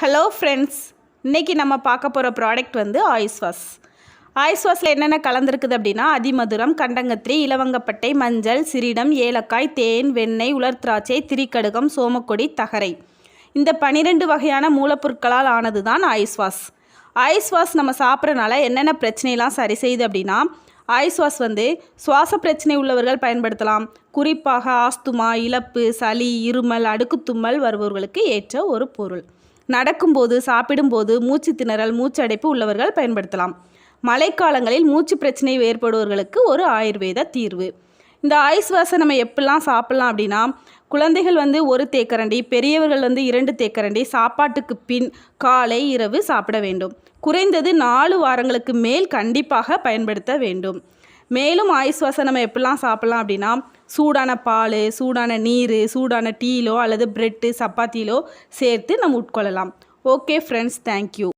Hello friends, இன்றைக்கி நம்ம பார்க்க போகிற ப்ராடக்ட் வந்து ஆயுஸ் வாஷ். ஆயுஸ் வாஷில் என்னென்ன கலந்துருக்குது அப்படின்னா அதிமதுரம், கண்டங்கத்திரி, இலவங்கப்பட்டை, மஞ்சள், சிரிடம், ஏலக்காய், தேன், வெண்ணெய், உலர் திராட்சை, திரிக்கடுகம், சோமக்கொடி, தகரை. இந்த 12 வகையான மூலப்பொருட்களால் ஆனது தான் ஆயுஸ் வாஷ். ஆயுஸ் வாஷ் நம்ம சாப்பிட்றனால என்னென்ன பிரச்சனைலாம் சரி செய்யுது அப்படின்னா, ஆயுஸ் வாஷ் வந்து சுவாச பிரச்சனை உள்ளவர்கள் பயன்படுத்தலாம். குறிப்பாக ஆஸ்துமா, இளப்பு, சளி, இருமல், அடுக்குத்தும்மல் வருபவர்களுக்கு ஏற்ற ஒரு பொருள். நடக்கும்போது, சாப்பிடும்போது மூச்சு திணறல், மூச்சடைப்பு உள்ளவர்கள் பயன்படுத்தலாம். மழைக்காலங்களில் மூச்சு பிரச்சனை ஏற்படுபவர்களுக்கு ஒரு ஆயுர்வேத தீர்வு. இந்த ஆயுஸ் வாஷை நம்ம எப்படிலாம் சாப்பிட்லாம் அப்படின்னா, குழந்தைகள் வந்து 1 தேக்கரண்டி, பெரியவர்கள் வந்து 2 தேக்கரண்டி சாப்பாட்டுக்கு பின் காலை இரவு சாப்பிட வேண்டும். குறைந்தது 4 வாரங்களுக்கு மேல் கண்டிப்பாக பயன்படுத்த வேண்டும். மேலும் ஆயுஸ் வாஷை நம்ம எப்படிலாம் சாப்பிட்லாம் அப்படின்னா, சூடான பால், சூடான நீர், சூடான டீயிலோ அல்லது பிரெட்டு, சப்பாத்தியிலோ சேர்த்து நம்ம உட்கொள்ளலாம். Okay friends, thank you.